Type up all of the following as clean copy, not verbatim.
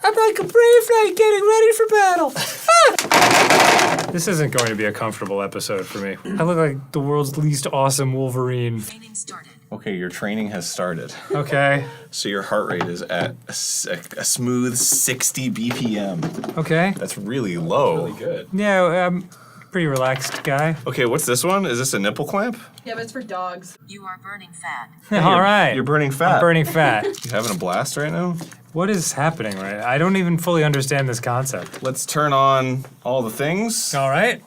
I'm like a brave knight getting ready for battle. This isn't going to be a comfortable episode for me. I look like the world's least awesome Wolverine. Training started. Okay, your training has started. Okay. So your heart rate is at a smooth 60 BPM. Okay. That's really low. Really good. Yeah, I'm a pretty relaxed guy. Okay, what's this one? Is this a nipple clamp? Yeah, but it's for dogs. You are burning fat. All right. You're burning fat. I'm burning fat. You having a blast right now? What is happening right now? I don't even fully understand this concept. Let's turn on all the things. All right.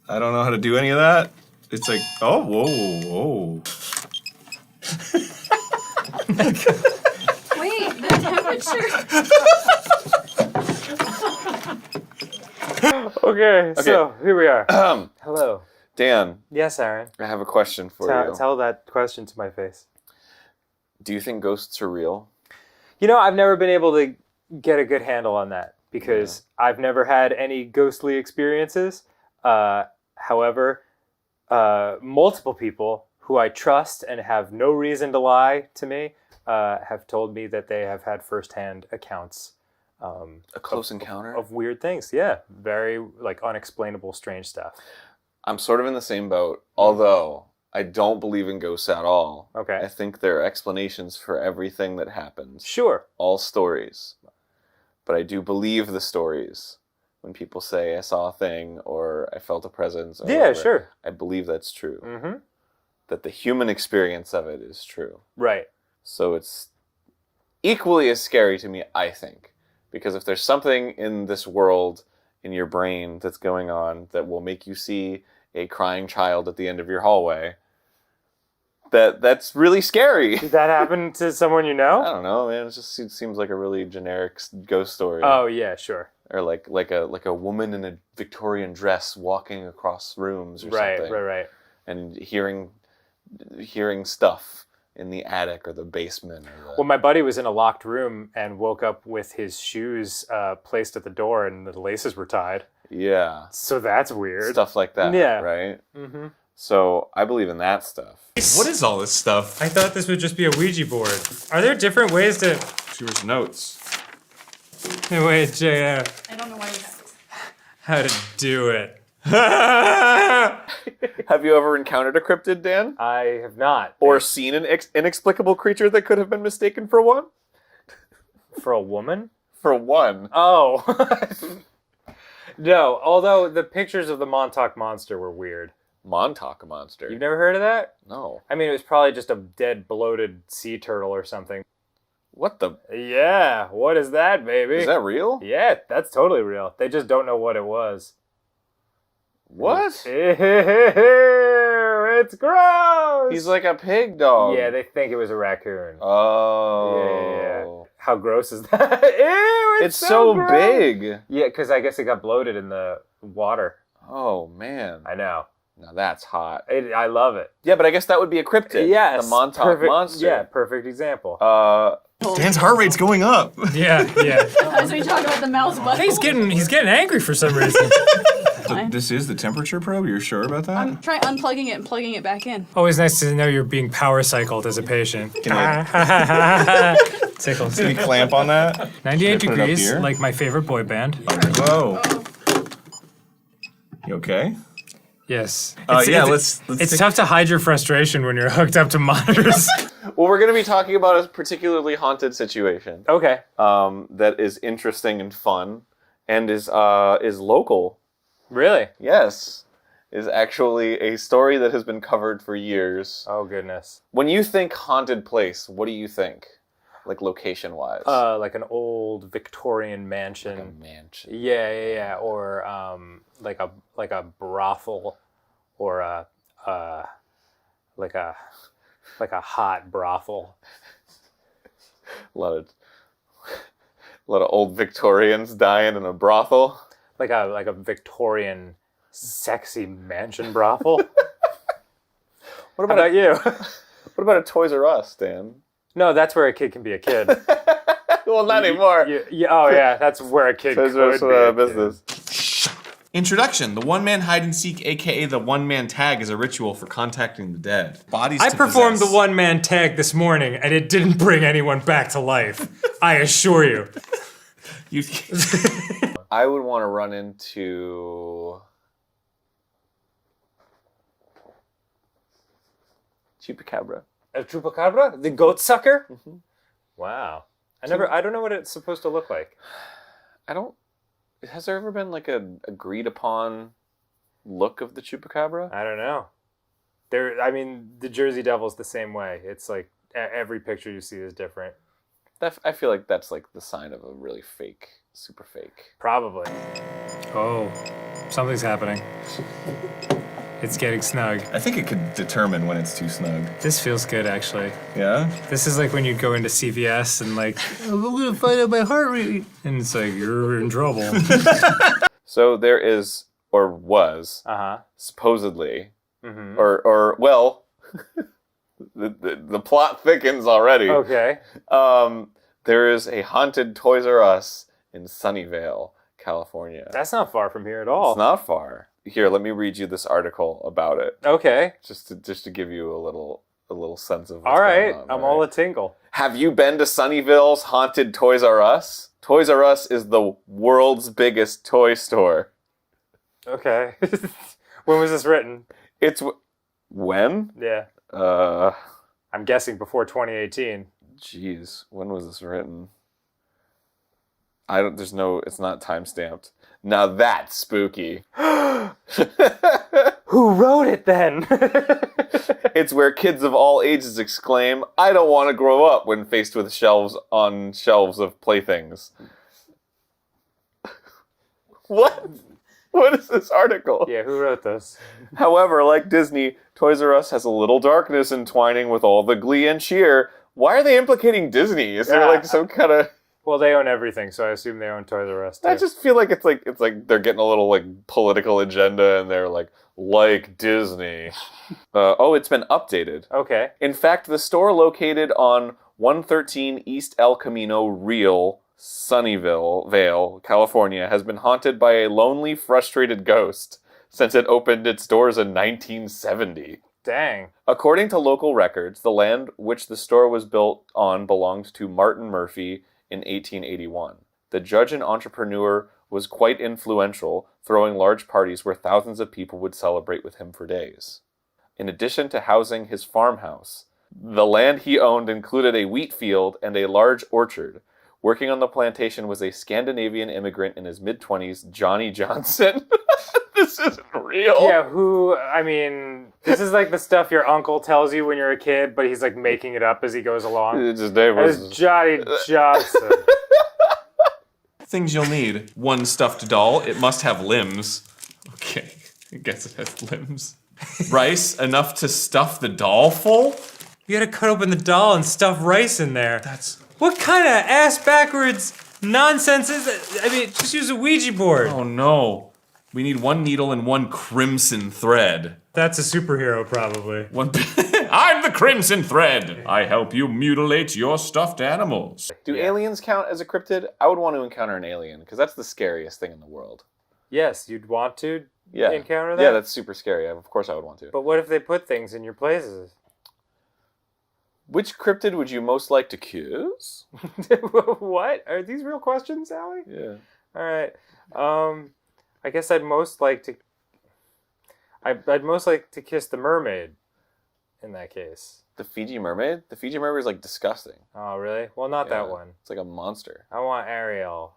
I don't know how to do any of that. It's like, oh, whoa, whoa. Wait, the temperature. Okay, so here we are. Hello. Dan, Yes, Aaron. I have a question for you. Tell that question to my face. Do you think ghosts are real? You know, I've never been able to get a good handle on that because I've never had any ghostly experiences. However, multiple people who I trust and have no reason to lie to me have told me that they have had firsthand accounts. A close encounter? Of weird things. Yeah. Very, like, unexplainable, strange stuff. I'm sort of in the same boat, although I don't believe in ghosts at all. Okay. I think there are explanations for everything that happens. Sure. All stories. But I do believe the stories. When people say I saw a thing or I felt a presence. Or Yeah, whatever, sure. I believe that's true. Mm-hmm. That the human experience of it is true. Right. So it's equally as scary to me, I think. Because if there's something in this world, in your brain that's going on that will make you see a crying child at the end of your hallway, that's really scary. Did that happen to someone you I know? don't know, man. It seems like a really generic ghost story. Oh, yeah, sure. Or like a woman in a Victorian dress walking across rooms or something. Right. And hearing stuff in the attic or the basement. Or Well, my buddy was in a locked room and woke up with his shoes placed at the door and the laces were tied. yeah. So that's weird. Stuff like that, Yeah. right? Mm-hmm. So I believe in that stuff. What is all this stuff? I thought this would just be a Ouija board. Are there different ways to... Here's notes. Wait, JF. I don't know why we have this. How to do it. Have you ever encountered a cryptid, Dan? I have not. Or seen an inexplicable creature that could have been mistaken for one? For a woman? For one. Oh. No, although the pictures of the Montauk Monster were weird. Montauk monster. You've never heard of that? No. I mean, it was probably just a dead, bloated sea turtle or something. What the? Yeah, what is that, baby? Is that real? Yeah, that's totally real. They just don't know what it was. What? It's gross! He's like a pig dog. Yeah, they think it was a raccoon. Oh. Yeah. How gross is that? Ew, It's so gross. big. Yeah, because I guess it got bloated in the water. Oh, man. I know. Now that's hot. I love it. Yeah, but I guess that would be a cryptid. Yes. The Montauk perfect, Monster. Yeah, perfect example. Dan's heart rate's going up. Yeah. As we talk about the mouse butt. He's getting angry for some reason. This is the temperature probe? You're sure about that? I'm trying unplugging it and plugging it back in. Always nice to know you're being power cycled as a patient. Can Tickles. we clamp on that? 98 Can I put it up degrees, here? like my favorite boy band. Whoa. You okay? Yes. Let's It's take- tough to hide your frustration when you're hooked up to monitors. Well, we're going to be talking about a particularly haunted situation Okay. that is interesting and fun and is local. Really? Yes. Is actually a story that has been covered for years. Oh, goodness. When you think haunted place, what do you think? Like location-wise? Like an old Victorian mansion. Like a mansion. Yeah. Or like a brothel, or like a hot brothel. A lot of old Victorians dying in a brothel. Like a Victorian sexy mansion brothel. What How about you? What about a Toys R Us, Dan? No, that's where a kid can be a kid. Well, not anymore. Oh yeah, that's where a kid Toys could R Us be a kid. business. Introduction. The one-man hide-and-seek, a.k.a. the one-man tag, is a ritual for contacting the dead. Bodies I to performed possess. the one-man tag this morning, and it didn't bring anyone back to life. I assure you. You. I would want to run into Chupacabra. A chupacabra? The goat sucker? Mhm. Wow. I don't know what it's supposed to look like. Has there ever been like a agreed upon look of the Chupacabra? I don't know. The Jersey Devil's the same way. It's like every picture you see is different. I feel like that's like the sign of a really fake, super fake. Probably. Oh, something's happening. It's getting snug. I think it could determine when it's too snug. This feels good, actually. Yeah? This is like when you'd go into CVS and like, I'm gonna find out my heart rate. And it's like, you're in trouble. So there is, or was, Uh-huh. supposedly, Mm-hmm. or well, the plot thickens already. Okay. There is a haunted Toys R Us in Sunnyvale, California. That's not far from here at all. It's not far. Here, let me read you this article about it, Okay. just to give you a little sense of what's All right. going on, I'm right? all a tingle. Have you been to Sunnyvale's haunted Toys R Us? Toys R Us is the world's biggest toy store. Okay. When was this written? It's when? Yeah. Uh, I'm guessing before 2018. Jeez, when was this written? It's not time stamped. Now that's spooky. Who wrote it then? It's where kids of all ages exclaim, "I don't want to grow up," when faced with shelves of playthings. What? What is this article? Yeah, who wrote this? However, like Disney, Toys R Us has a little darkness entwining with all the glee and cheer. Why are they implicating Disney? Is there like some kind of... Well, they own everything, so I assume they own Toys R Us too. I just feel like it's like they're getting a little like political agenda and they're like Disney. It's been updated. Okay. In fact, the store located on 113 East El Camino Real, Sunnyvale, California, has been haunted by a lonely, frustrated ghost since it opened its doors in 1970. Dang. According to local records, the land which the store was built on belonged to Martin Murphy in 1881. The judge and entrepreneur was quite influential, throwing large parties where thousands of people would celebrate with him for days. In addition to housing his farmhouse, the land he owned included a wheat field and a large orchard. Working on the plantation was a Scandinavian immigrant in his mid-20s, Johnny Johnson. This isn't real. Yeah, this is like the stuff your uncle tells you when you're a kid, but he's like making it up as he goes along. His name It's was... Johnny Johnson. Things you'll need. One stuffed doll. It must have limbs. Okay. I guess it has limbs. Rice, enough to stuff the doll full? You gotta cut open the doll and stuff rice in there. What kind of ass backwards nonsense is that? Just use a Ouija board. Oh no. We need one needle and one crimson thread. That's a superhero, probably. I'm the crimson thread. I help you mutilate your stuffed animals. Do aliens count as a cryptid? I would want to encounter an alien, because that's the scariest thing in the world. Yes, you'd want to encounter that? Yeah, that's super scary. Of course I would want to. But what if they put things in your places? Which cryptid would you most like to kiss? What? Are these real questions, Allie? Yeah. All right. I guess I'd most like to kiss the mermaid in that case. The Fiji mermaid? The Fiji mermaid is like disgusting. Oh, really? Well, not that Yeah. one. It's like a monster. I want Ariel.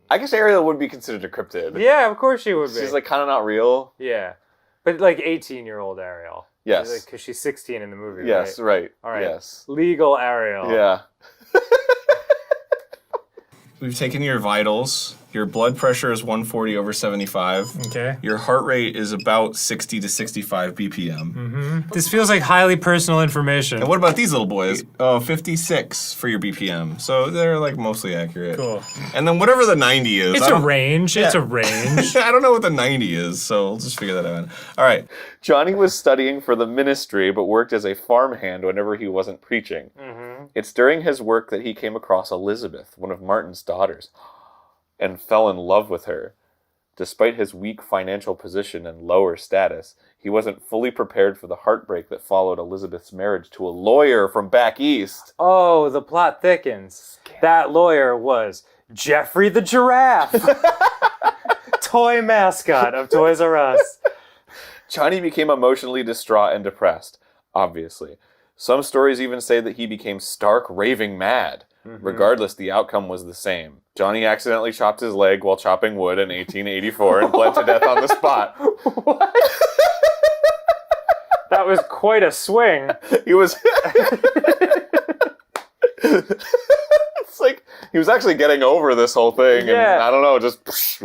I guess Ariel would be considered a cryptid. Yeah, of course she would be. She's like kind of not real. Yeah. But like 18-year-old Ariel. Yes. Because she's 16 in the movie, Yes, right. All right. Yes. Legal Ariel. Yeah. We've taken your vitals. Your blood pressure is 140 over 75. Okay. Your heart rate is about 60 to 65 BPM. This feels like highly personal information. And what about these little boys? Oh, 56 for your BPM. So they're like mostly accurate. Cool. And then whatever the 90 is. It's a range. It's a range. I don't know what the 90 is, so we'll just figure that out. All right. Johnny was studying for the ministry, but worked as a farmhand whenever he wasn't preaching. Mm-hmm. It's during his work that he came across Elizabeth, one of Martin's daughters, and fell in love with her. Despite his weak financial position and lower status, he wasn't fully prepared for the heartbreak that followed Elizabeth's marriage to a lawyer from back east. Oh, the plot thickens. That lawyer was Jeffrey the Giraffe, toy mascot of Toys R Us. Johnny became emotionally distraught and depressed, obviously. Some stories even say that he became stark raving mad. Regardless, the outcome was the same. Johnny accidentally chopped his leg while chopping wood in 1884 and bled to death on the spot. What? That was quite a swing. He was... It's like he was actually getting over this whole thing, and I don't know, just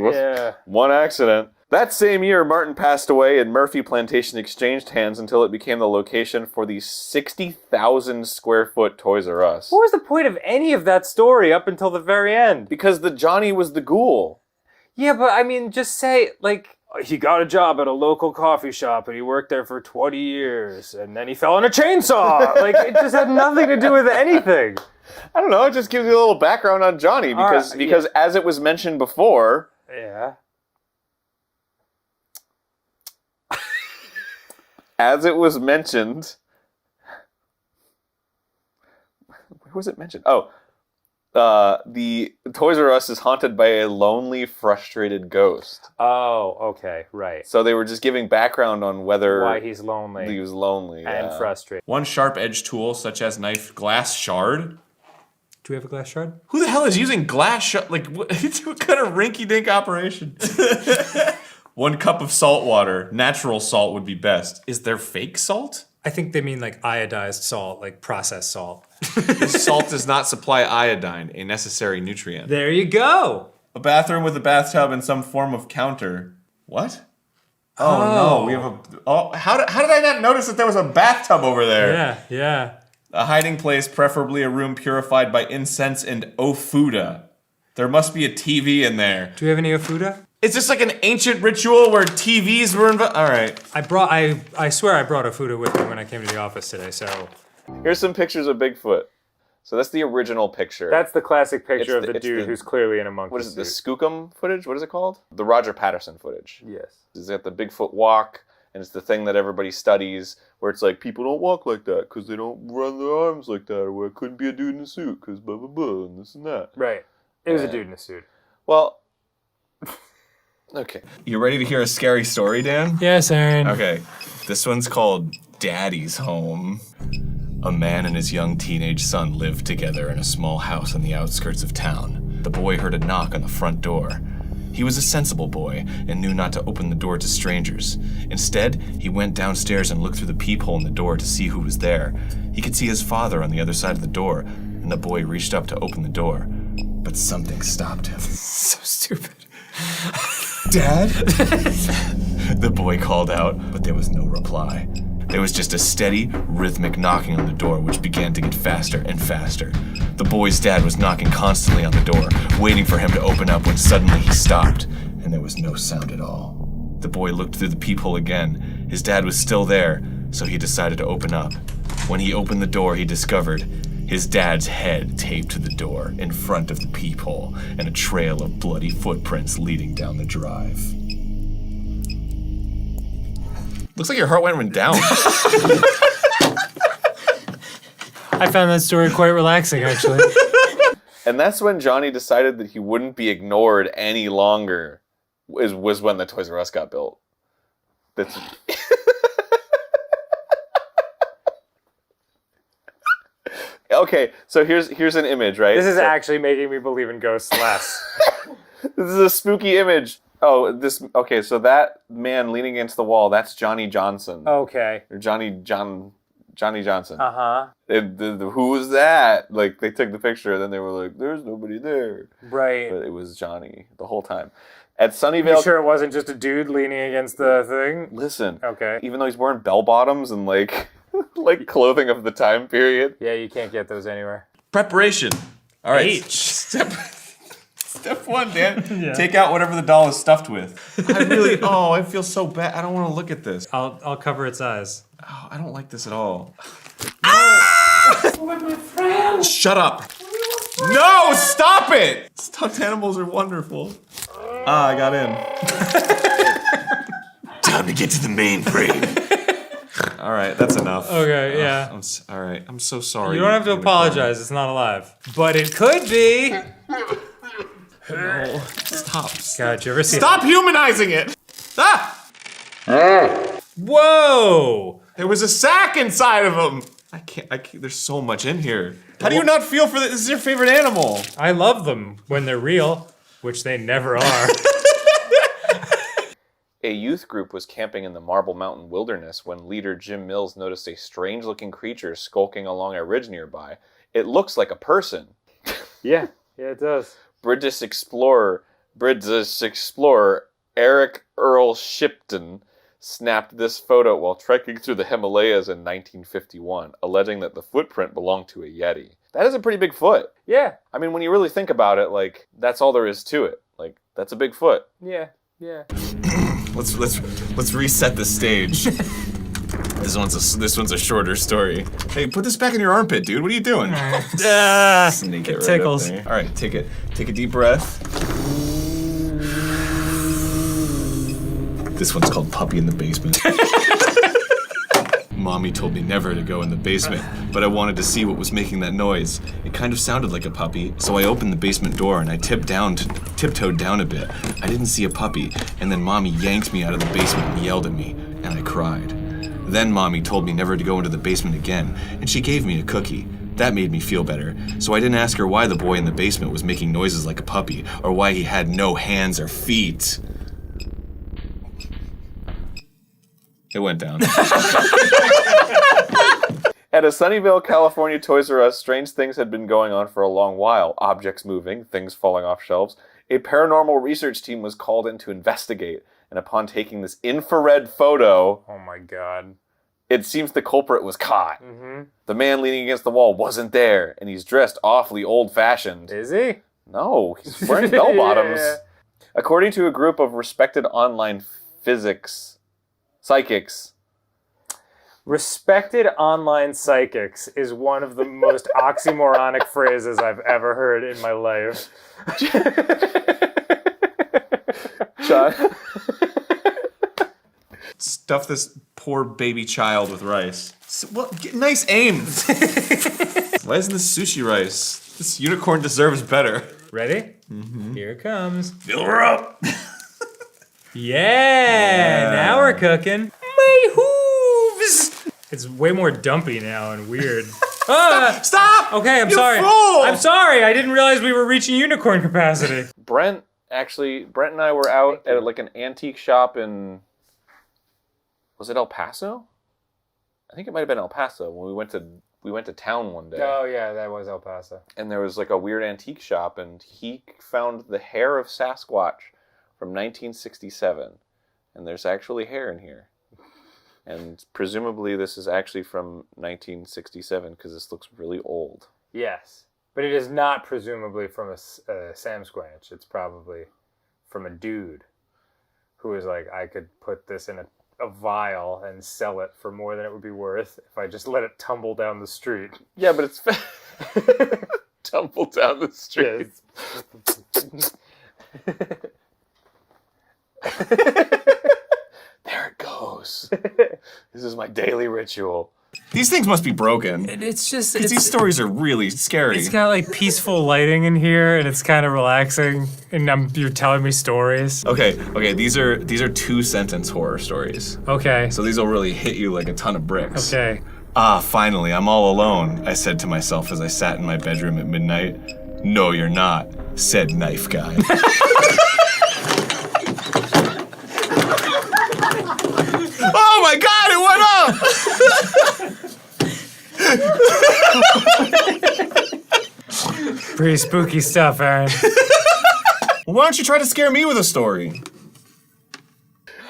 one accident. That same year, Martin passed away, and Murphy Plantation exchanged hands until it became the location for the 60,000 square foot Toys R Us. What was the point of any of that story up until the very end? Because the Johnny was the ghoul. Yeah, but I mean, just say, like, he got a job at a local coffee shop and he worked there for 20 years and then he fell on a chainsaw. Like, it just had nothing to do with anything. I don't know, it just gives you a little background on Johnny because as it was mentioned before... Yeah. As it was mentioned... Where was it mentioned? Oh, the Toys R Us is haunted by a lonely, frustrated ghost. Oh, okay, right. So they were just giving background on whether... Why he's lonely. He was lonely, and frustrated. One sharp-edged tool, such as knife glass shard. Do we have a glass shard? Who the hell is using glass shard? Like, what kind of rinky-dink operation? 1 cup of salt water. Natural salt would be best. Is there fake salt? I think they mean like iodized salt, like processed salt. This salt does not supply iodine, a necessary nutrient. There you go. A bathroom with a bathtub and some form of counter. What? Oh, no, we have a... Oh, how did I not notice that there was a bathtub over there? Yeah. A hiding place, preferably a room purified by incense and ofuda. There must be a TV in there. Do we have any ofuda? Is this like an ancient ritual where TVs were involved? All right. I swear I brought ofuda with me when I came to the office today, so... Here's some pictures of Bigfoot. So that's the original picture. That's the classic picture of the dude who's clearly in a monkey What is it, the suit. Skookum footage? What is it called? The Roger Patterson footage. Yes. Is that the Bigfoot walk, and it's the thing that everybody studies, where it's like, people don't walk like that because they don't run their arms like that, or it couldn't be a dude in a suit because blah, blah, blah, and this and that. Right. It was a dude in a suit. Well... Okay. You ready to hear a scary story, Dan? Yes, Aaron. Okay. This one's called Daddy's Home. A man and his young teenage son lived together in a small house on the outskirts of town. The boy heard a knock on the front door. He was a sensible boy and knew not to open the door to strangers. Instead, he went downstairs and looked through the peephole in the door to see who was there. He could see his father on the other side of the door, and the boy reached up to open the door. But something stopped him. So stupid. Dad? The boy called out, but there was no reply. There was just a steady, rhythmic knocking on the door, which began to get faster and faster. The boy's dad was knocking constantly on the door, waiting for him to open up when suddenly he stopped, and there was no sound at all. The boy looked through the peephole again. His dad was still there, so he decided to open up. When he opened the door, he discovered his dad's head taped to the door in front of the peephole and a trail of bloody footprints leading down the drive. Looks like your heart went down. I found that story quite relaxing, actually. And that's when Johnny decided that he wouldn't be ignored any longer, was when the Toys R Us got built. That's... Okay, so here's an image, right? This is actually making me believe in ghosts less. This is a spooky image. Oh, okay, so that man leaning against the wall, that's Johnny Johnson. Okay. Or Johnny Johnson. Uh-huh. Who was that? Like, they took the picture, and then they were like, there's nobody there. Right. But it was Johnny the whole time. At Sunnyvale... You sure it wasn't just a dude leaning against the thing? Listen. Okay. Even though he's wearing bell-bottoms and, like, like clothing of the time period. Yeah, you can't get those anywhere. Preparation. All right. H. Step one, Dan. Take out whatever the doll is stuffed with. I feel so bad. I don't want to look at this. I'll cover its eyes. Oh, I don't like this at all. No. Shut up. No, stop it. Stuffed animals are wonderful. I got in. Time to get to the mainframe. All right, that's enough. Okay, yeah. All right, I'm so sorry. You don't have to apologize, it's not alive. But it could be! No. Stop. God, did you ever see? Stop humanizing it! Ah! Whoa! There was a sack inside of him! I can't, there's so much in here. How do you not feel for this? This is your favorite animal. I love them when they're real, which they never are. A youth group was camping in the Marble Mountain wilderness when leader Jim Mills noticed a strange-looking creature skulking along a ridge nearby. It looks like a person. Yeah, it does. British explorer Eric Earl Shipton snapped this photo while trekking through the Himalayas in 1951, alleging that the footprint belonged to a Yeti. That is a pretty big foot. Yeah, I mean, when you really think about it, like, that's all there is to it. Like, that's a big foot. yeah. Let's reset the stage. This one's a shorter story. Hey, put this back in your armpit, dude. What are you doing? Sneak it right tickles. up there. All right, take a deep breath. This one's called Puppy in the Basement. Mommy told me never to go in the basement, but I wanted to see what was making that noise. It kind of sounded like a puppy, so I opened the basement door and I tiptoed down a bit. I didn't see a puppy, and then Mommy yanked me out of the basement and yelled at me, and I cried. Then Mommy told me never to go into the basement again, and she gave me a cookie. That made me feel better, so I didn't ask her why the boy in the basement was making noises like a puppy, or why he had no hands or feet. It went down. At a Sunnyvale, California Toys R Us, strange things had been going on for a long while. Objects moving, things falling off shelves. A paranormal research team was called in to investigate, and upon taking this infrared photo, Oh my god. it seems the culprit was caught. The man leaning against the wall wasn't there, and he's dressed awfully old-fashioned. Is he? No, he's wearing bell-bottoms. Yeah. According to a group of respected online psychics, Respected online psychics is one of the most oxymoronic phrases I've ever heard in my life. John, Stuff this poor baby child with rice. Nice aim. Why isn't this sushi rice? This unicorn deserves better. Ready? Here it comes. Fill her up. Yeah, now we're cooking. My hooves! It's way more dumpy now and weird. Stop! Okay, I'm You sorry. fool! I'm sorry. I didn't realize we were reaching unicorn capacity. Brent and I were out at like an antique shop in, was it El Paso? I think it might have been El Paso when we went to town one day. Oh yeah, that was El Paso. And there was like a weird antique shop, and he found the hair of Sasquatch from 1967. And there's actually hair in here. And presumably this is actually from 1967 because this looks really old. Yes, but it is not presumably from a Sam Squanch. It's probably from a dude who was like, I could put this in a vial and sell it for more than it would be worth if I just let it tumble down the street. Yeah, but it's tumble down the street. There it goes. This is my daily ritual. These things must be broken. It's just, Because these stories are really scary. it's got like peaceful lighting in here and it's kind of relaxing. And you're telling me stories. Okay, these are 2-sentence horror stories. Okay. So these will really hit you like a ton of bricks. Okay. Ah, finally, I'm all alone, I said to myself as I sat in my bedroom at midnight. No, you're not, said Knife Guy. Oh my god, it went up! Pretty spooky stuff, Aaron. Why don't you try to scare me with a story?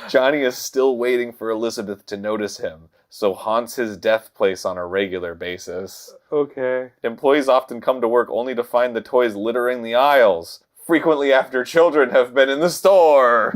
Johnny is still waiting for Elizabeth to notice him, so haunts his death place on a regular basis. Okay. Employees often come to work only to find the toys littering the aisles, frequently after children have been in the store.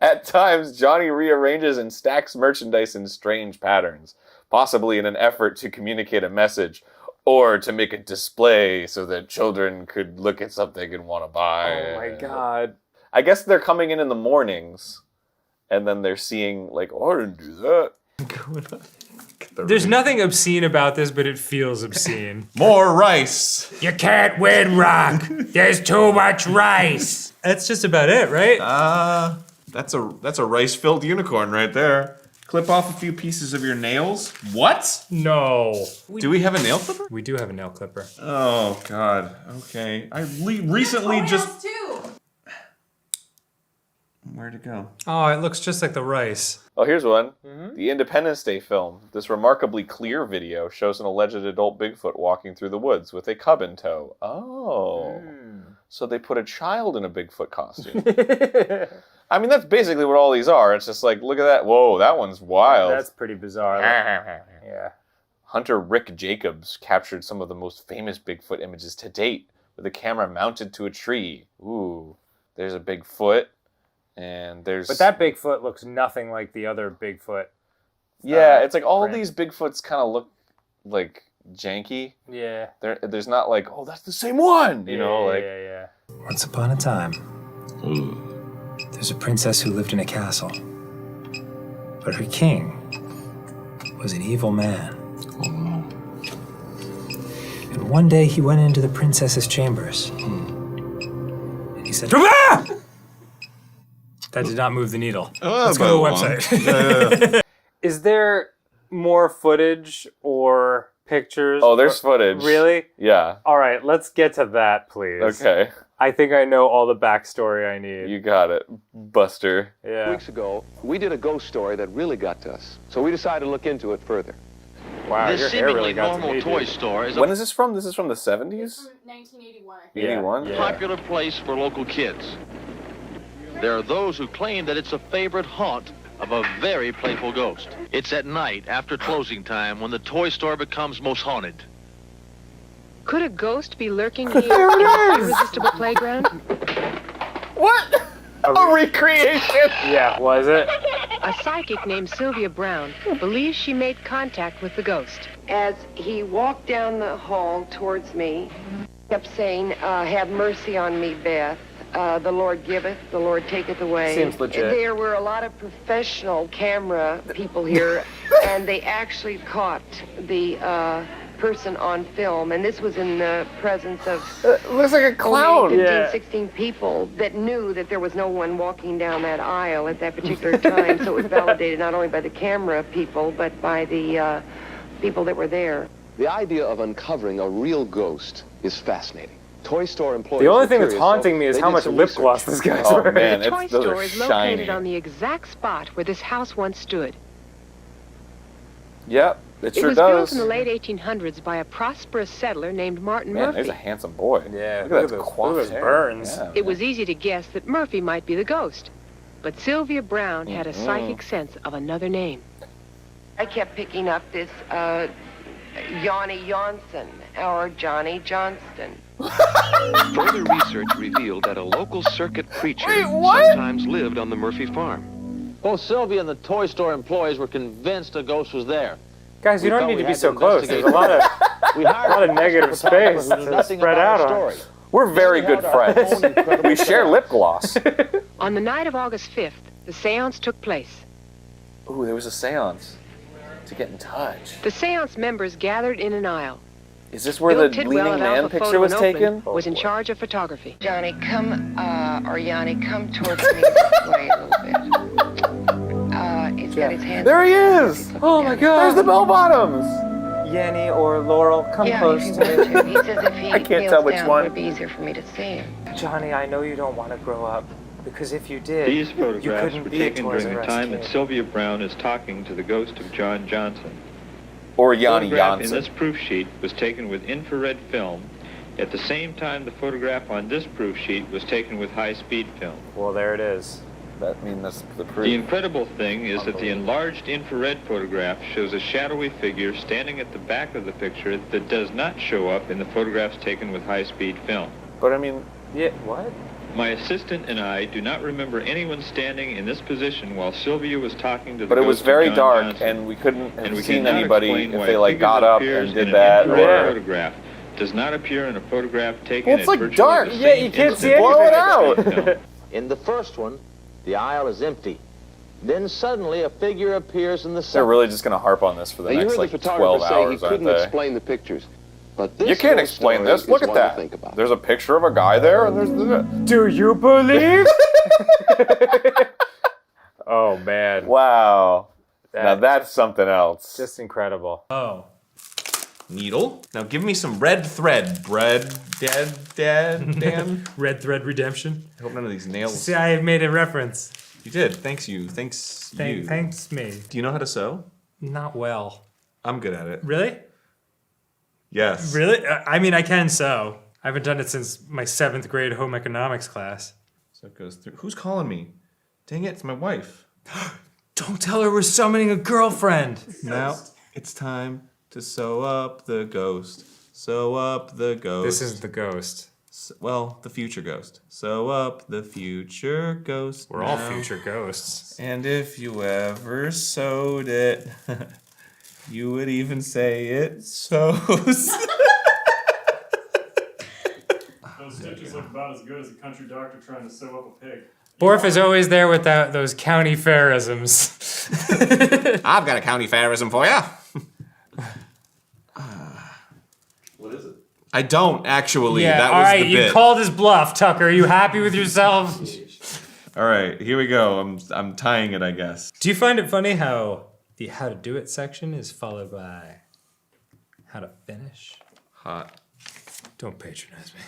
At times, Johnny rearranges and stacks merchandise in strange patterns, possibly in an effort to communicate a message or to make a display so that children could look at something and want to buy it. Oh my god. I guess they're coming in the mornings, and then they're seeing, like, oh, I didn't do that. There's nothing obscene about this, but it feels obscene. More rice. You can't win, Rock. There's too much rice. That's just about it, right? That's a rice-filled unicorn right there. Clip off a few pieces of your nails. What? No. Do we have a nail clipper? We do have a nail clipper. Oh God. Okay. I recently just. too. Where'd it go? Oh, it looks just like the rice. Oh, here's one. The Independence Day film. This remarkably clear video shows an alleged adult Bigfoot walking through the woods with a cub in tow. Oh. So they put a child in a Bigfoot costume. I mean, that's basically what all these are. It's just like, look at that. Whoa, that one's wild. That's pretty bizarre. Yeah. Hunter Rick Jacobs captured some of the most famous Bigfoot images to date with a camera mounted to a tree. Ooh, there's a Bigfoot. And there's... But that Bigfoot looks nothing like the other Bigfoot. Yeah, it's like all print. these Bigfoots kind of look like janky. Yeah. There's not like, oh, that's the same one, you know, like... Yeah. Once upon a time, there's a princess who lived in a castle. But her king was an evil man. And one day he went into the princess's chambers. And he said, "Ah!" That did not move the needle. Let's go to the website. Is there more footage or pictures? Oh, there's footage. Really? Yeah. All right, let's get to that, please. Okay. I think I know all the backstory I need. You got it, Buster. Yeah. Weeks ago, we did a ghost story that really got to us. So we decided to look into it further. Wow, This your hair really seemingly got to normal me, toy dude. store is a When is this from? This is from the 70s? 1981. 81? Yeah. popular place for local kids. There are those who claim that it's a favorite haunt of a very playful ghost. It's at night after closing time when the toy store becomes most haunted. Could a ghost be lurking here in this irresistible playground? What? A recreation? Yeah, was it? A psychic named Sylvia Brown believes she made contact with the ghost. As he walked down the hall towards me, he kept saying, have mercy on me, Beth. The Lord giveth, the Lord taketh away. Seems legit. There were a lot of professional camera people here, and they actually caught the person on film, and this was in the presence of Looks like a clown. only 15, Yeah. 16 people that knew that there was no one walking down that aisle at that particular time, so it was validated not only by the camera people, but by the people that were there. The idea of uncovering a real ghost is fascinating. Toy store employees. The only were thing that's curious, haunting so me is they how did much some lip research. gloss this guy's Oh, wearing. man. The toy those store are is shiny. located on the exact spot where this house once stood. Yep, it It sure was built does. in the late 1800s by a prosperous settler named Martin Man, Murphy. there's a handsome boy. Yeah, Look at that those coiffed hair. burns. Yeah, It was easy to guess that Murphy might be the ghost. But Sylvia Brown had a psychic sense of another name. I kept picking up this Yanni Johnson or Johnny Johnston. Further research revealed that a local circuit preacher sometimes lived on the Murphy farm. Both Sylvia and the toy store employees were convinced a ghost was there. Guys, you We don't felt need we to be had so to close. There's a investigate. lot of We hired a lot of negative photographer space who knew to nothing spread about out our on. story. We're very good friends. We share lip gloss. On the night of August 5th, the seance took place. Ooh, there was a seance to get in touch. The seance members gathered in an aisle. Is this where Bill the Tidwell leaning of man Alpha picture Photo was and Open taken? was in charge of photography. Johnny, come, or Yanni, come towards me this way a little bit. It's got its hands. There he is! Oh my God! There's the bell bottoms! Yanni or Laurel, come Yeah, close if you to want me. to. He says if he I can't kneels tell which down, one. it would be easier for me to see him. Johnny, I know you don't want to grow up, because if you did, These you photographs couldn't were be a taken Toys during R the Us time kid. that Sylvia Brown is talking to the ghost of John Johnson. Or The Yanni photograph in Janssen. this proof sheet was taken with infrared film. At the same time, the photograph on this proof sheet was taken with high-speed film. Well, there it is. That means that's the The proof. incredible thing is that the enlarged infrared photograph shows a shadowy figure standing at the back of the picture that does not show up in the photographs taken with high-speed film. But I mean, Yeah, what? My assistant and I do not remember anyone standing in this position while Sylvia was talking to the but it was ghost of very John dark, Johnson. and we couldn't And have we seen cannot anybody explain if why they a like figure got that up appears and in did an that. infrared Or photograph does not appear in a photograph taken Well, it's at like virtually dark. the Yeah, same you can't see instant Blow it as out. the film. In the first one, the aisle is empty. Then suddenly a figure appears in the They're really just going to harp on this for the next, like, 12 hours, aren't they? explain the pictures. But this You can't explain this. Look at that. There's a picture of a guy there, and there's the... Do you believe? Oh, man. Wow. Now that's something else. Just incredible. Oh. Needle. Now give me some red thread. Bread, Dan. Red Thread Redemption. I hope none of these nails. See, I made a reference. You did. Thanks you. Thanks you. Thanks me. Do you know how to sew? Not well. I'm good at it. Really? Yes. Really? I mean, I can sew. I haven't done it since my 7th grade home economics class. So it goes through. Who's calling me? Dang it, it's my wife. Don't tell her we're summoning a girlfriend. Now it's time to sew up the ghost. Sew up the ghost. This is the ghost. Well, the future ghost. Sew up the future ghost. We're all future ghosts. And if you ever sewed it, you would even say it sews. Those stitches look about as good as a country doctor trying to sew up a pig. Borf is always there with those county fairisms. I've got a county fairism for you. What is it? I don't actually. Yeah, that was all right, the you bit. called his bluff, Tucker. Are you happy with yourself? All right, here we go. I'm tying it, I guess. Do you find it funny how the how to do it section is followed by how to finish? Hot. Don't patronize me.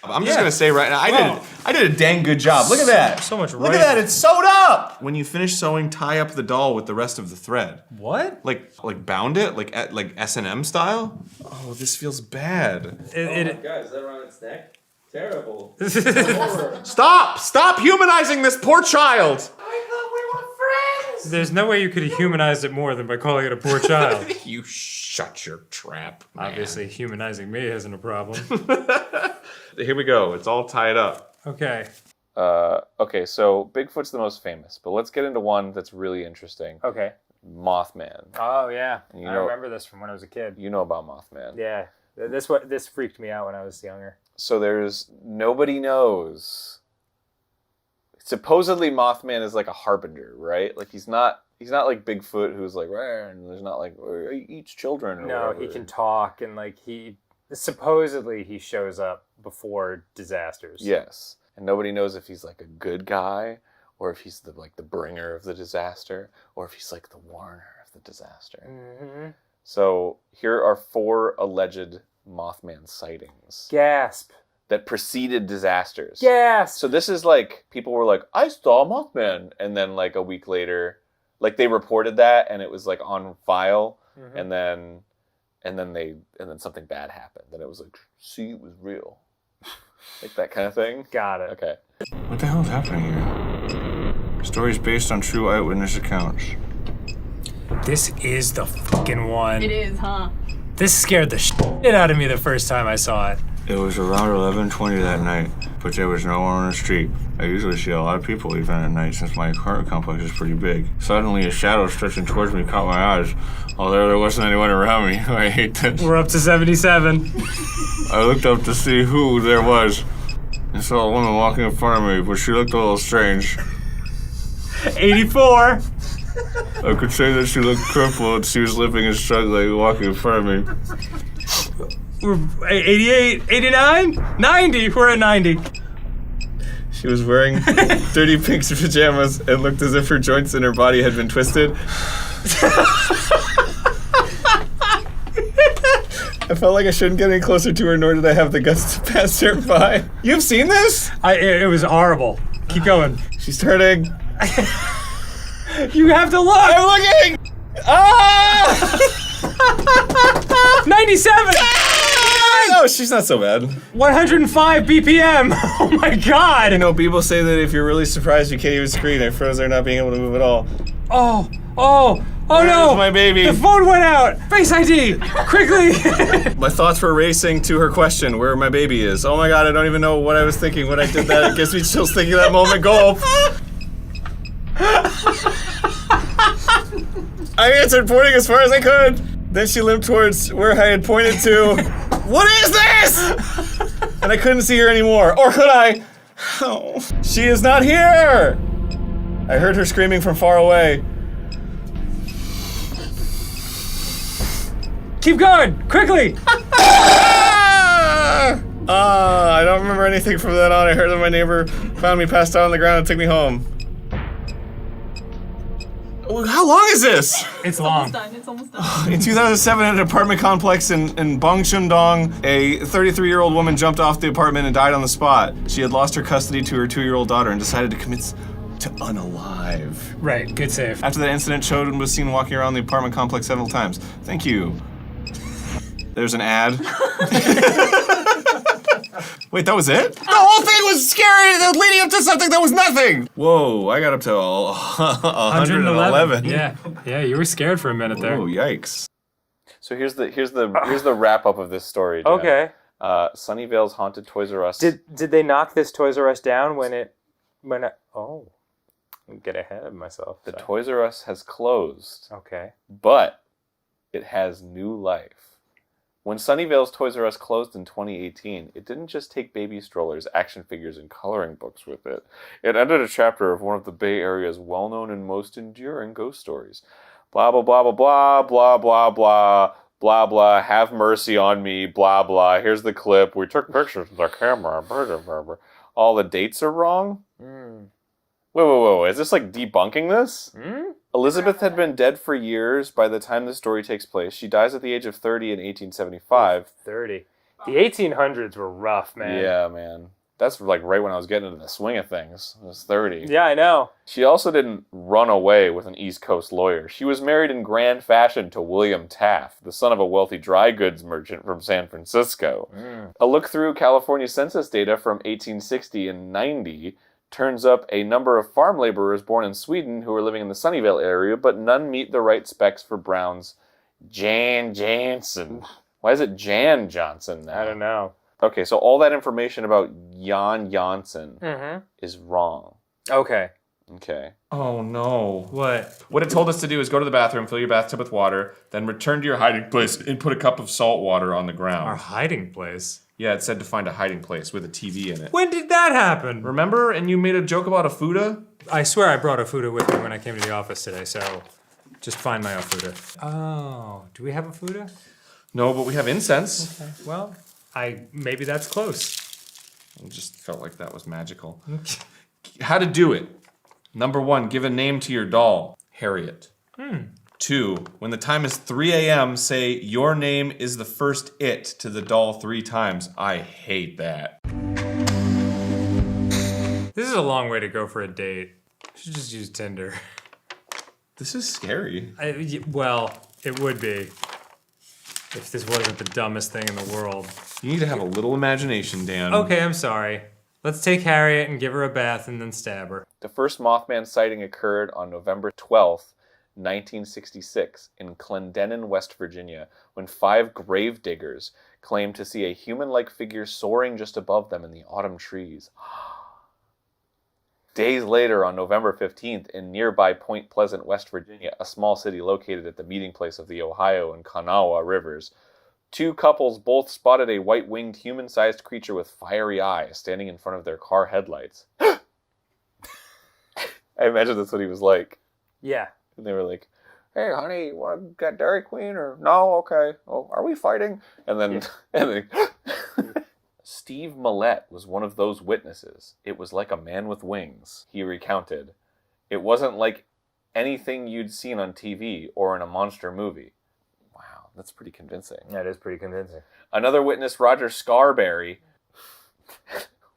I'm just gonna say right now, I did a dang good job. Look at that. So much Look at that, it's sewed up! When you finish sewing, tie up the doll with the rest of the thread. What? Like bound it? Like S&M style? Oh, this feels bad. Guys, is that around its neck? Terrible. Stop humanizing this poor child! There's no way you could have humanized it more than by calling it a poor child. You shut your trap, man. Obviously, humanizing me isn't a problem. Here we go, it's all tied up. Okay. Okay, so Bigfoot's the most famous, but let's get into one that's really interesting. Okay. Mothman. Oh, yeah. You I know- remember this from when I was a kid. You know about Mothman. Yeah. This freaked me out when I was younger. So nobody knows. Supposedly Mothman is like a harbinger, right? Like he's not like Bigfoot who's like, "Rah," and there's not like he eats children or No, whatever. he can talk and like supposedly he shows up before disasters. Yes. And nobody knows if he's like a good guy or if he's the bringer of the disaster or if he's like the warner of the disaster. Mm-hmm. So here are 4 alleged Mothman sightings Gasp. that preceded disasters. Gasp. So this is like people were like, I saw Mothman, and then like a week later, like they reported that and it was like on file, Mm-hmm. and then something bad happened. Then it was like, see, it was real, like that kind of thing. Got it. Okay. What the hell is happening here? Stories based on true eyewitness accounts. This is the fucking one. It is, huh? This scared the shit out of me the first time I saw it. It was around 11:20 that night, but there was no one on the street. I usually see a lot of people leaving at night since my apartment complex is pretty big. Suddenly, a shadow stretching towards me caught my eyes, although there wasn't anyone around me. I hate this. We're up to 77. I looked up to see who there was and saw a woman walking in front of me, but she looked a little strange. 84. I could say that she looked crippled. She was limping and struggling, walking in front of me. We're 88, 89, 90. We're at 90. She was wearing dirty pink pajamas and looked as if her joints in her body had been twisted. I felt like I shouldn't get any closer to her, nor did I have the guts to pass her by. You've seen this? It was horrible. Keep going. She's turning. You have to look. I'm looking! Ah! 97. No, she's not so bad. 105 BPM. Oh my god. You know, people say that if you're really surprised, you can't even scream. I froze there not being able to move at all. Oh Where's no. my baby? The phone went out. Face ID. Quickly. My thoughts were racing to her question, where my baby is. Oh my god, I don't even know what I was thinking when I did that. It gives me chills thinking that moment. Gulp. I answered, pointing as far as I could. Then she limped towards where I had pointed to. What is this? And I couldn't see her anymore. Or could I? Oh. She is not here! I heard her screaming from far away. Keep going! Quickly! I don't remember anything from then on. I heard that my neighbor found me passed out on the ground and took me home. How long is this? It's long. It's almost done. In 2007, at an apartment complex in Bangshundong, a 33-year-old woman jumped off the apartment and died on the spot. She had lost her custody to her 2-year-old daughter and decided to commit to unalive. Right, good save. After that incident, Choden was seen walking around the apartment complex several times. Thank you. There's an ad. Wait, that was it? The whole thing was scary leading up to something that was nothing! Whoa, I got up to 111. Yeah, you were scared for a minute there. Oh, yikes. So here's the wrap up of this story. Jen. Okay. Sunnyvale's Haunted Toys R Us. Did they knock this Toys R Us down I'm get ahead of myself. The Toys R Us has closed. Okay. But it has new life. When Sunnyvale's Toys R Us closed in 2018, it didn't just take baby strollers, action figures, and coloring books with it. It ended a chapter of one of the Bay Area's well-known and most enduring ghost stories. Blah, blah, blah, blah, blah, blah, blah, blah, blah, blah, have mercy on me, blah, blah. Here's the clip. We took pictures with our camera. All the dates are wrong? Wait. Is this like debunking this? Elizabeth had been dead for years by the time the story takes place. She dies at the age of 30 in 1875. 30. The 1800s were rough, man. Yeah, man. That's like right when I was getting into the swing of things. I was 30. Yeah, I know. She also didn't run away with an East Coast lawyer. She was married in grand fashion to William Taft, the son of a wealthy dry goods merchant from San Francisco. A look through California census data from 1860 and 90 turns up a number of farm laborers born in Sweden who were living in the Sunnyvale area, but none meet the right specs for Brown's Jan Jansen. Why is it Jan Johnson now? I don't know. Okay, so all that information about Jan Jansen is wrong. Okay. Okay. Oh no. What? What it told us to do is go to the bathroom, fill your bathtub with water, then return to your hiding place and put a cup of salt water on the ground. Our hiding place? Yeah, it said to find a hiding place with a TV in it. When did that happen? Remember? And you made a joke about a Fuda? I swear I brought a Fuda with me when I came to the office today, so just find my Fuda. Oh, do we have a Fuda? No, but we have incense. Okay. Well, maybe that's close. I just felt like that was magical. How to do it. Number 1, give a name to your doll. Harriet. 2, when the time is 3 a.m., say, your name is the first it to the doll 3 times. I hate that. This is a long way to go for a date. You should just use Tinder. This is scary. Well, it would be. If this wasn't the dumbest thing in the world. You need to have a little imagination, Dan. Okay, I'm sorry. Let's take Harriet and give her a bath and then stab her. The first Mothman sighting occurred on November 12th, 1966, in Clendenin, West Virginia, when 5 grave diggers claimed to see a human-like figure soaring just above them in the autumn trees. Days later, on November 15th, in nearby Point Pleasant, West Virginia, a small city located at the meeting place of the Ohio and Kanawha rivers, 2 couples both spotted a white-winged human-sized creature with fiery eyes standing in front of their car headlights. I imagine that's what he was like. Yeah. And they were like, hey, honey, you want to get Dairy Queen? Or, no, okay. Oh, are we fighting? And then, Steve Millette was one of those witnesses. It was like a man with wings, he recounted. It wasn't like anything you'd seen on TV or in a monster movie. Wow, that's pretty convincing. That is pretty convincing. Another witness, Roger Scarberry,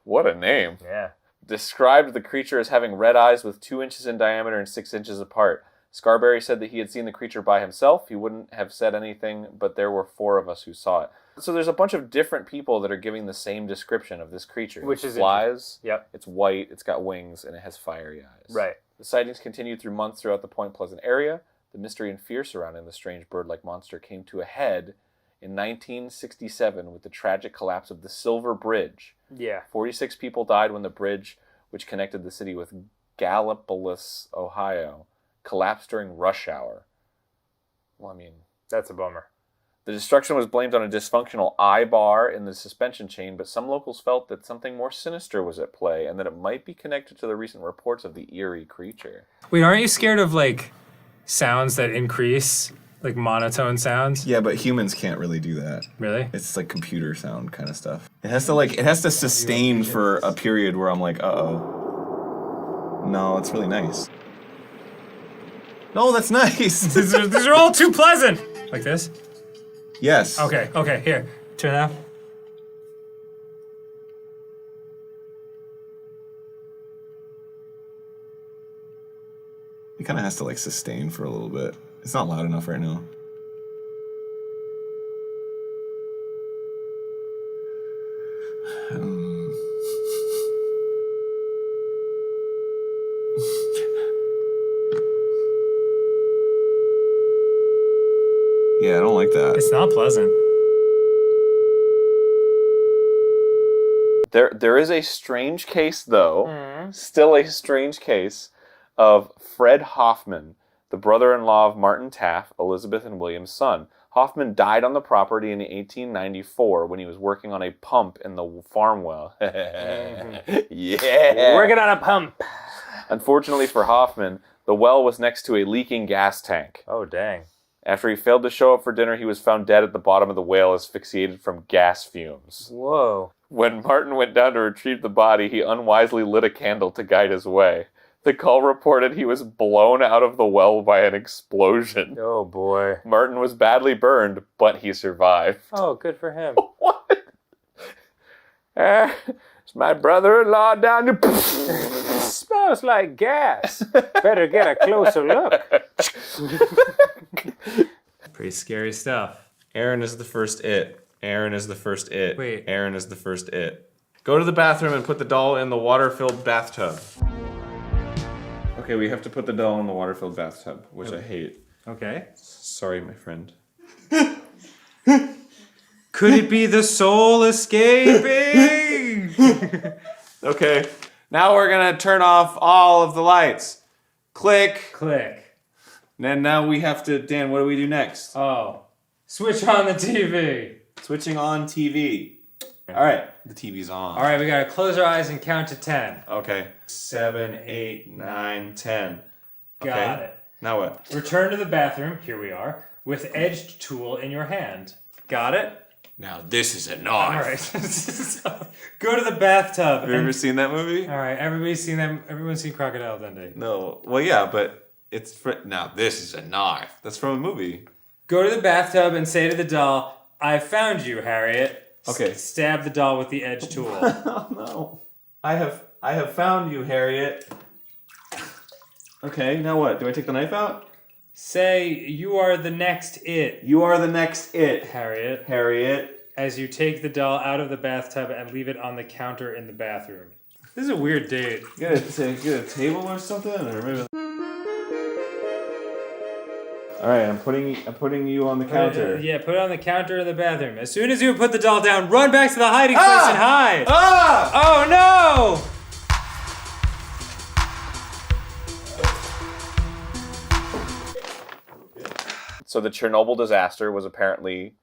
what a name. Yeah. Described the creature as having red eyes with 2 inches in diameter and 6 inches apart. Scarberry said that he had seen the creature by himself. He wouldn't have said anything, but there were 4 of us who saw it. So there's a bunch of different people that are giving the same description of this creature. Which is flies. Yep. It's white, it's got wings, and it has fiery eyes. Right. The sightings continued through months throughout the Point Pleasant area. The mystery and fear surrounding the strange bird-like monster came to a head in 1967 with the tragic collapse of the Silver Bridge. Yeah. 46 people died when the bridge, which connected the city with Gallipolis, Ohio, collapsed during rush hour. Well, I mean... That's a bummer. The destruction was blamed on a dysfunctional eye bar in the suspension chain, but some locals felt that something more sinister was at play and that it might be connected to the recent reports of the eerie creature. Wait, aren't you scared of like sounds that increase, like monotone sounds? Yeah, but humans can't really do that. Really? It's like computer sound kind of stuff. It has to sustain for a period where I'm like, uh-oh. No, it's really nice. No, that's nice. These are all too pleasant. Like this? Yes. Okay, here. Turn it off. It kind of has to like sustain for a little bit. It's not loud enough right now. Yeah, I don't like that. It's not pleasant. There is a strange case, though, still a strange case, of Fred Hoffman, the brother-in-law of Martin Taff, Elizabeth and William's son. Hoffman died on the property in 1894 when he was working on a pump in the farm well. Yeah! Working on a pump. Unfortunately for Hoffman, the well was next to a leaking gas tank. Oh, dang. After he failed to show up for dinner, he was found dead at the bottom of the well, asphyxiated from gas fumes. Whoa. When Martin went down to retrieve the body, he unwisely lit a candle to guide his way. The call reported he was blown out of the well by an explosion. Oh, boy. Martin was badly burned, but he survived. Oh, good for him. What? It's my brother-in-law down there. Smells like gas. Better get a closer look. Pretty scary stuff. Aaron is the first it. Aaron is the first it. Wait. Aaron is the first it. Go to the bathroom and put the doll in the water-filled bathtub. Okay, we have to put the doll in the water-filled bathtub, which I hate. Okay. Sorry, my friend. Could it be the soul escaping? Okay, now we're gonna turn off all of the lights. Click. Click. And now we have to, Dan, what do we do next? Oh. Switch on the TV. Switching on TV. All right, the TV's on. All right, we gotta close our eyes and count to 10. Okay. 7, 8, 9, 10. Got it. Now what? Return to the bathroom, here we are, with edged tool in your hand. Got it? Now this is a All knife. right. So, go to the bathtub. Have you ever seen that movie? All right, everybody's seen that. Everyone's seen Crocodile Dundee. No. Well, yeah, but it's now this is a knife. That's from a movie. Go to the bathtub and say to the doll, "I found you, Harriet." Okay. Stab the doll with the edge tool. Oh no. I have found you, Harriet. Okay, now what? Do I take the knife out? Say, "You are the next it." You are the next it, Harriet. Harriet. As you take the doll out of the bathtub and leave it on the counter in the bathroom. This is a weird date. Get a table or something, or maybe. All right, I'm putting you on the counter. Yeah, put it on the counter in the bathroom. As soon as you put the doll down, run back to the hiding place and hide. Ah! Oh no! So the Chernobyl disaster was apparently,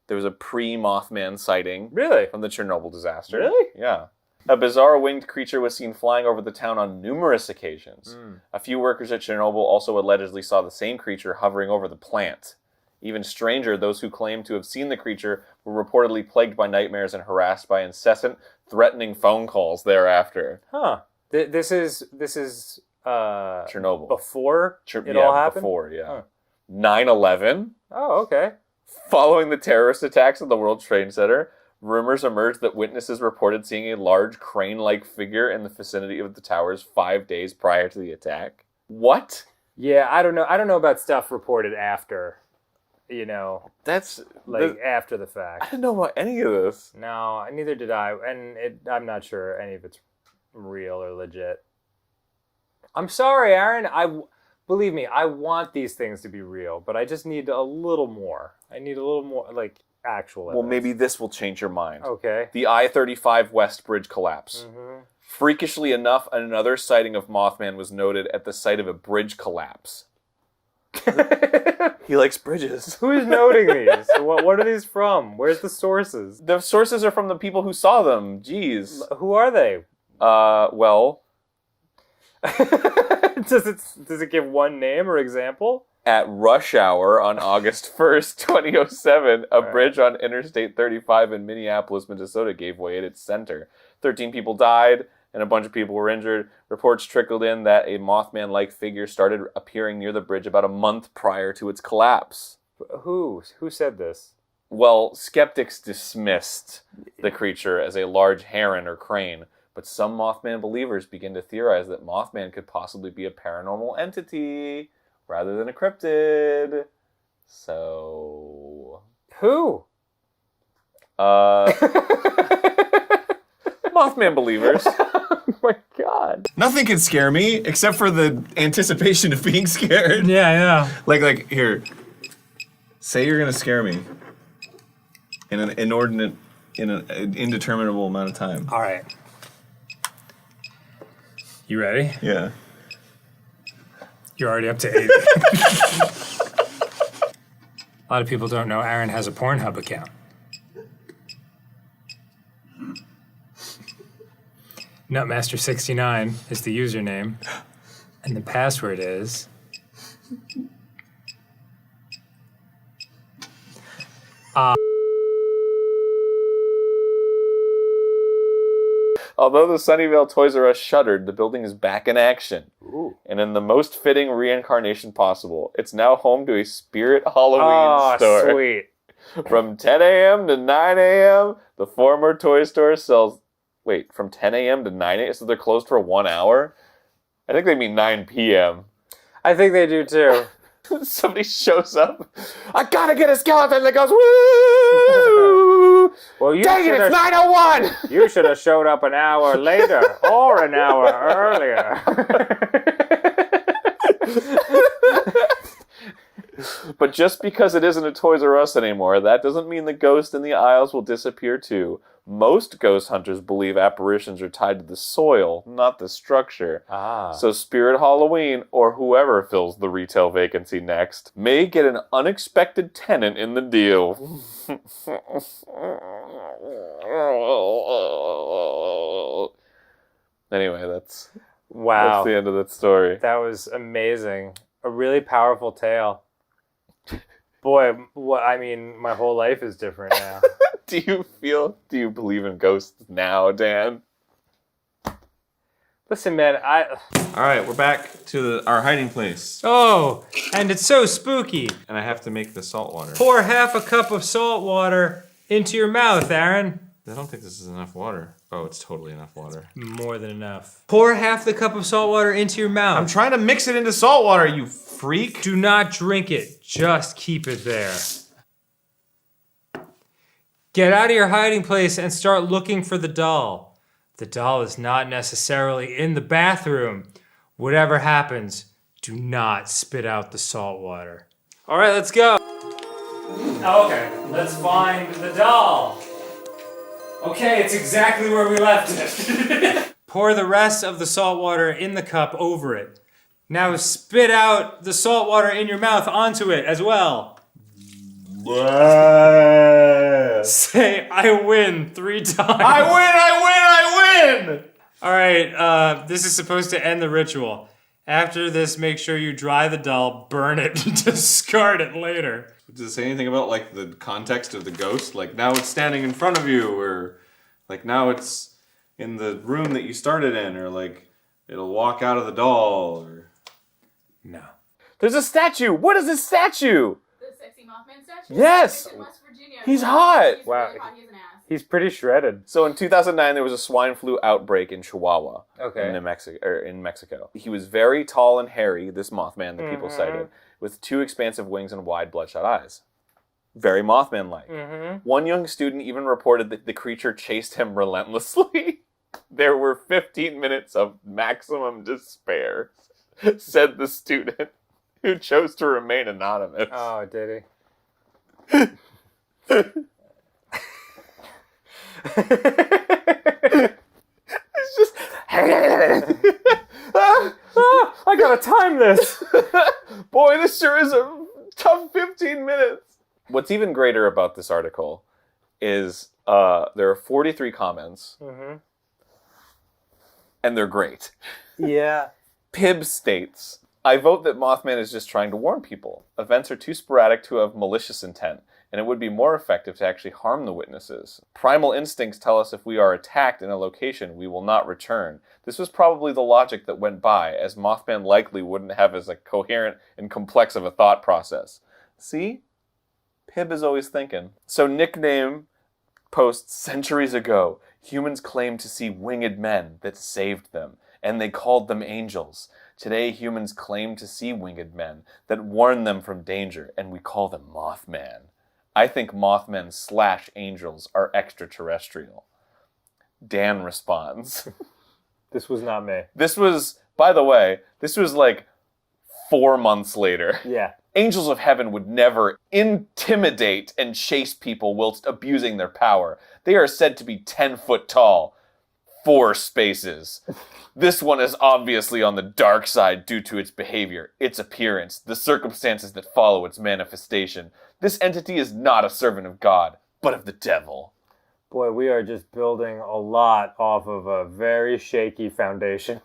there was a pre-Mothman sighting. Really? From the Chernobyl disaster. Really? Yeah. A bizarre winged creature was seen flying over the town on numerous occasions. A few workers at Chernobyl also allegedly saw the same creature hovering over the plant. Even stranger, those who claimed to have seen the creature were reportedly plagued by nightmares and harassed by incessant, threatening phone calls thereafter. Huh. This is Chernobyl. Before it all happened? Before, yeah. Huh. 9/11. Oh, okay. Following the terrorist attacks at the World Trade Center, rumors emerged that witnesses reported seeing a large crane-like figure in the vicinity of the towers 5 days prior to the attack. What? Yeah, I don't know. I don't know about stuff reported after. You know, That's after the I fact. didn't know about any of this. No, neither did I, and I'm not sure any of it's real or legit. I'm sorry, Aaron. Believe me, I want these things to be real, but I just need a little more. I need a little more, like, actual evidence. Well, maybe this will change your mind. Okay. The I-35 West Bridge collapse. Freakishly enough, another sighting of Mothman was noted at the site of a bridge collapse. He likes bridges. Who's noting these? What are these from? Where's the sources? The sources are from the people who saw them. Jeez. Who are they? Well... Does it give one name or example? At rush hour on August 1st, 2007, a bridge on Interstate 35 in Minneapolis, Minnesota gave way at its center. 13 people died and a bunch of people were injured. Reports trickled in that a Mothman-like figure started appearing near the bridge about a month prior to its collapse. Who said this? Well, skeptics dismissed the creature as a large heron or crane, but some Mothman believers begin to theorize that Mothman could possibly be a paranormal entity rather than a cryptid. So... Who? Mothman believers. Oh my god. Nothing can scare me except for the anticipation of being scared. Yeah, I know. Like, here. Say you're gonna scare me in an indeterminable amount of time. All right. You ready? Yeah. You're already up to 80. A lot of people don't know Aaron has a Pornhub account. Nutmaster69 is the username, and the password is... Although the Sunnyvale Toys R Us shuttered, the building is back in action. Ooh. And in the most fitting reincarnation possible. It's now home to a Spirit Halloween store. Sweet. From 10 a.m. to 9 a.m., the former toy store sells... Wait, from 10 a.m. to 9 a.m.? So they're closed for 1 hour? I think they mean 9 p.m. I think they do too. Somebody shows up. I gotta get a skeleton that goes, woo! Well, dang it, it's 9:01! You should have showed up an hour later or an hour earlier. But just because it isn't a Toys R Us anymore, that doesn't mean the ghost in the aisles will disappear too. Most ghost hunters believe apparitions are tied to the soil, not the structure. So Spirit Halloween, or whoever fills the retail vacancy next, may get an unexpected tenant in the deal. Anyway, that's the end of that story. That was amazing. A really powerful tale. Boy, I mean, my whole life is different now. Do you believe in ghosts now, Dan? Listen, man, All right, we're back to our hiding place. Oh, and it's so spooky. And I have to make the salt water. Pour half a cup of salt water into your mouth, Aaron. I don't think this is enough water. Oh, it's totally enough water. More than enough. Pour half the cup of salt water into your mouth. I'm trying to mix it into salt water, you freak. Do not drink it. Just keep it there. Get out of your hiding place and start looking for the doll. The doll is not necessarily in the bathroom. Whatever happens, do not spit out the salt water. All right, let's go. Okay, let's find the doll. Okay, it's exactly where we left it. Pour the rest of the salt water in the cup over it. Now spit out the salt water in your mouth onto it as well. Say, I win 3 times. I win! All right, this is supposed to end the ritual. After this, make sure you dry the doll, burn it, discard it later. Does it say anything about, like, the context of the ghost? Like, now it's standing in front of you, or, like, now it's in the room that you started in, or, like, it'll walk out of the doll, or... No. There's a statue! What is this statue? The sexy Mothman statue? Yes! In West Virginia. He's hot! Wow. Really hot. He has an ass. He's pretty shredded. So in 2009, there was a swine flu outbreak in Chihuahua, Okay. in Mexico. He was very tall and hairy, this Mothman that people cited, with 2 expansive wings and wide bloodshot eyes. Very Mothman-like. One young student even reported that the creature chased him relentlessly. There were 15 minutes of maximum despair, said the student, who chose to remain anonymous. Oh, did he? It's just... I gotta time this! Boy, this sure is a tough 15 minutes. What's even greater about this article is there are 43 comments, and they're great. Yeah. Pib states, I vote that Mothman is just trying to warn people. Events are too sporadic to have malicious intent, and it would be more effective to actually harm the witnesses. Primal instincts tell us if we are attacked in a location, we will not return. This was probably the logic that went by, as Mothman likely wouldn't have as a coherent and complex of a thought process. See? Pib is always thinking. So Nickname posts, centuries ago, humans claimed to see winged men that saved them, and they called them angels. Today, humans claim to see winged men that warn them from danger, and we call them Mothman. I think Mothmen / angels are extraterrestrial. Dan responds. This was not me. This was, by the way, this was like 4 months later. Yeah. Angels of heaven would never intimidate and chase people whilst abusing their power. They are said to be 10 foot tall. 4 spaces. This one is obviously on the dark side due to its behavior, its appearance, the circumstances that follow its manifestation. This entity is not a servant of God, but of the devil. Boy, we are just building a lot off of a very shaky foundation.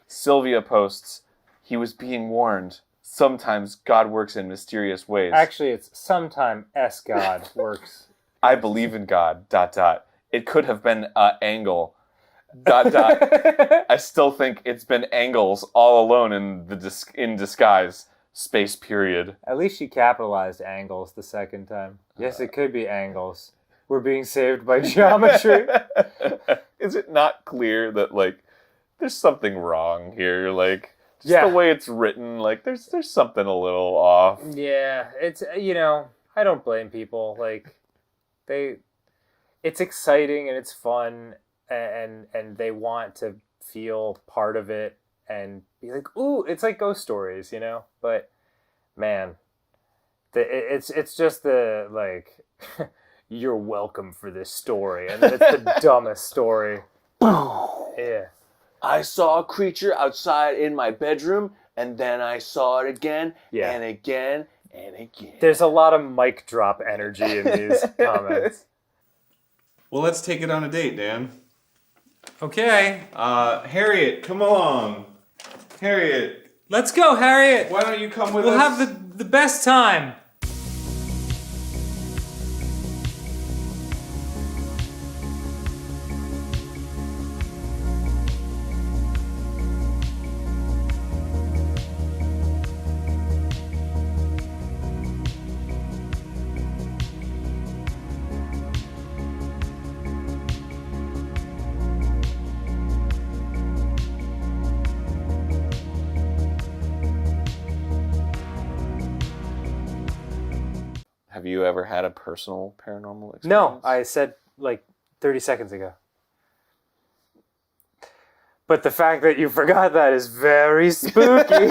Sylvia posts, he was being warned. Sometimes God works in mysterious ways. Actually, it's sometime God works. I believe in God, ... It could have been angle, ... I still think it's been angles all alone in disguise. Space period. At least she capitalized angles the second time. Yes, it could be angles. We're being saved by geometry. Is it not clear that, like, there's something wrong here? Like, just the way it's written, like, there's something a little off. Yeah, it's, I don't blame people. Like, it's exciting and it's fun, and they want to feel part of it and be like, ooh, it's like ghost stories, But man, it's just the like, you're welcome for this story, and it's the dumbest story. Yeah. I saw a creature outside in my bedroom, and then I saw it again, and again, and again. There's a lot of mic drop energy in these comments. Well, let's take it on a date, Dan. Okay. Harriet, come along. Harriet. Let's go, Harriet. Why don't you come with us? us? We'll have the best time. Have you ever had a personal paranormal experience? No, I said like 30 seconds ago. But the fact that you forgot that is very spooky.